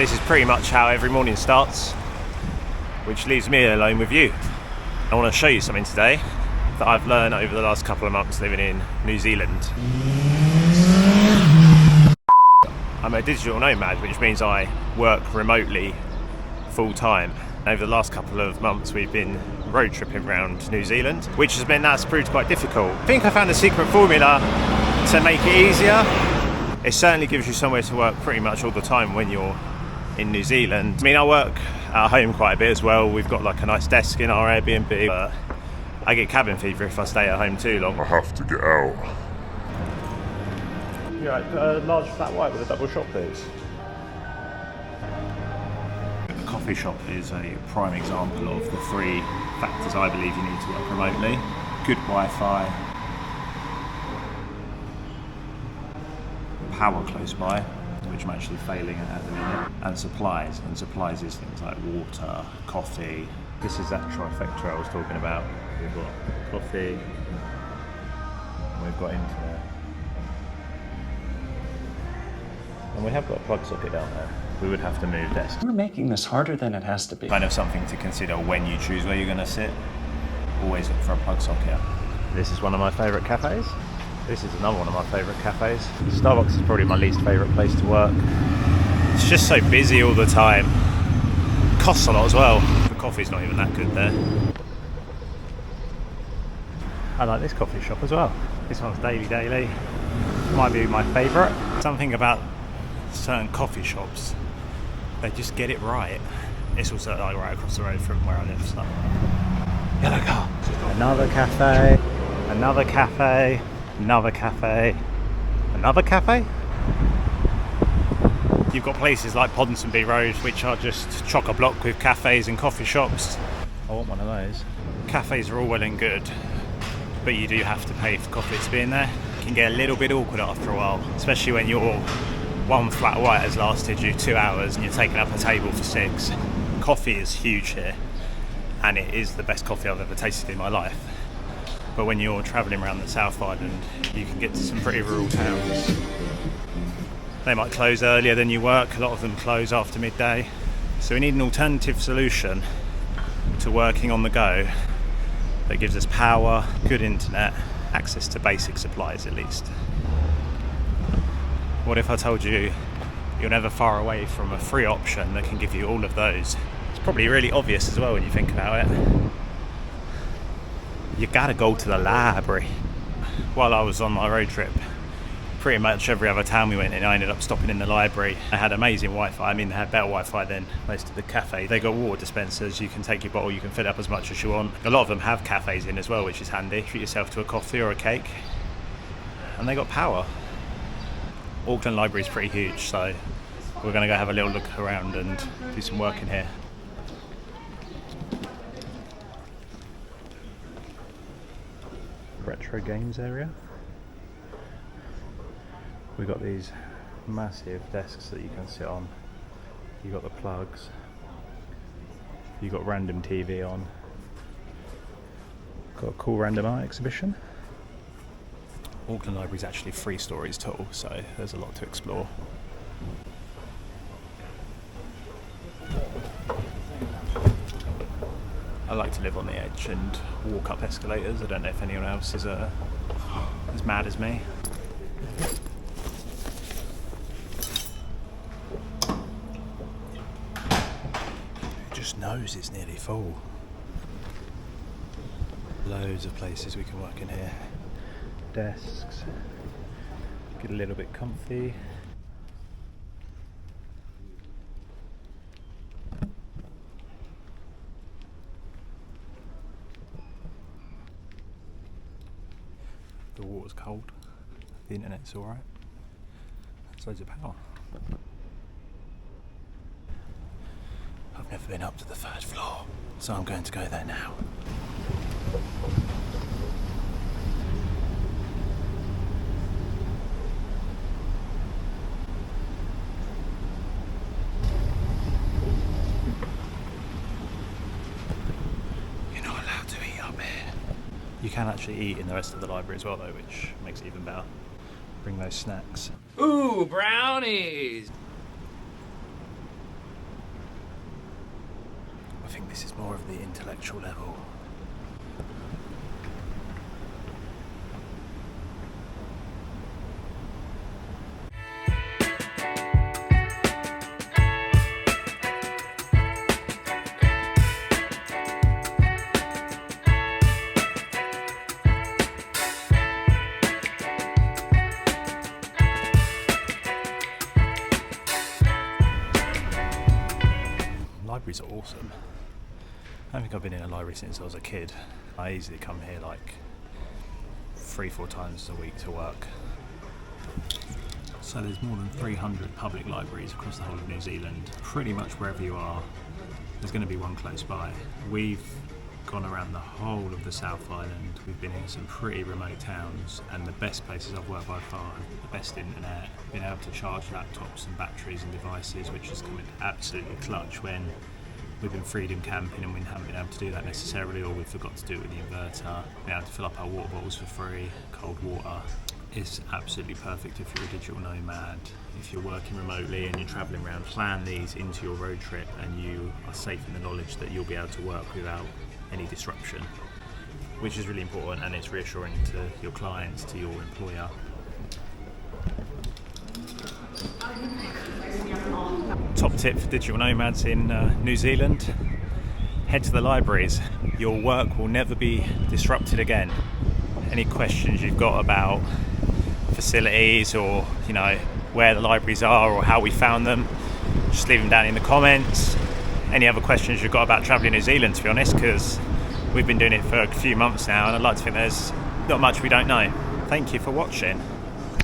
this is pretty much how every morning starts, which leaves me alone with you. I want to show you something today that I've learned over the last couple of months living in New Zealand. I'm a digital nomad, which means I work remotely full time. Over the last couple of months we've been road tripping around New Zealand, which has meant that's proved quite difficult. I think I found a secret formula to make it easier. It certainly gives you somewhere to work pretty much all the time when you're in New Zealand. I mean, I work at home quite a bit as well. We've got like a nice desk in our Airbnb, but I get cabin fever if I stay at home too long. I have to get out. Yeah, a large flat white with a double shot, please. A coffee shop is a prime example of the three factors I believe you need to work remotely. Good Wi-Fi, power close by, which I'm actually failing at the minute, and supplies. And supplies is things like water, coffee. This is that trifecta I was talking about. We've got coffee, and we've got internet. And we have got a plug socket down there. We would have to move desks. We're making this harder than it has to be. Kind of something to consider when you choose where you're going to sit. Always look for a plug socket. This is one of my favourite cafes. This is another one of my favourite cafes. Starbucks is probably my least favourite place to work. It's just so busy all the time. Costs a lot as well. The coffee's not even that good there. I like this coffee shop as well. This one's Daily. Might be my favourite. Something about certain coffee shops, they just get it right. It's also like right across the road from where I live, so. Yellow car. Another cafe, another cafe, another cafe, another cafe. You've got places like Ponsonby Road, which are just chock-a-block with cafes and coffee shops. I want one of those. Cafes are all well and good, but you do have to pay for coffee to be in there. It can get a little bit awkward after a while, especially when your one flat white has lasted you 2 hours and you're taking up a table for 6. Coffee is huge here, and it is the best coffee I've ever tasted in my life. But when you're travelling around the South Island, you can get to some pretty rural towns. They might close earlier than you work. A lot of them close after midday. So we need an alternative solution to working on the go that gives us power, good internet, access to basic supplies at least. What if I told you you're never far away from a free option that can give you all of those? It's probably really obvious as well when you think about it. You gotta go to the library. While I was on my road trip, pretty much every other town we went in, I ended up stopping in the library. They had amazing Wi-Fi. I mean, they had better Wi-Fi than most of the cafes. They got water dispensers. You can take your bottle, you can fill it up as much as you want. A lot of them have cafes in as well, which is handy. Treat yourself to a coffee or a cake. And they got power. Auckland Library is pretty huge, so we're going to go have a little look around and do some work in here. Retro games area. We've got these massive desks that you can sit on. You've got the plugs. You've got random TV on. Got a cool random art exhibition. Auckland Library is actually 3 stories tall, so there's a lot to explore. I like to live on the edge and walk up escalators. I don't know if anyone else is as mad as me. Who just knows it's nearly full? Loads of places we can work in here. Desks, get a little bit comfy. The water's cold, the internet's alright, there's loads of power. I've never been up to the 3rd floor, so I'm going to go there now. You can actually eat in the rest of the library as well though, which makes it even better. Bring those snacks. Ooh, brownies! think this is more of the intellectual level. Libraries are awesome. I don't think I've been in a library since I was a kid. I easily come here like 3-4 times a week to work. So there's more than 300 public libraries across the whole of New Zealand. Pretty much wherever you are, there's going to be one close by. We've gone around the whole of the South Island. We've been in some pretty remote towns, and the best places I've worked by far, the best internet, been able to charge laptops and batteries and devices, which has come in absolutely clutch when we've been freedom camping and we haven't been able to do that necessarily, or we forgot to do it with the inverter. Being able to fill up our water bottles for free, cold water, is absolutely perfect if you're a digital nomad. If you're working remotely and you're travelling around, plan these into your road trip and you are safe in the knowledge that you'll be able to work without any disruption, which is really important, and it's reassuring to your clients, to your employer. Top tip for digital nomads in New Zealand: head to the libraries. Your work will never be disrupted again. Any questions you've got about facilities, or where the libraries are or how we found them, just leave them down in the comments. Any other questions you've got about travelling New Zealand, to be honest, because we've been doing it for a few months now and I'd like to think there's not much we don't know. Thank you for watching.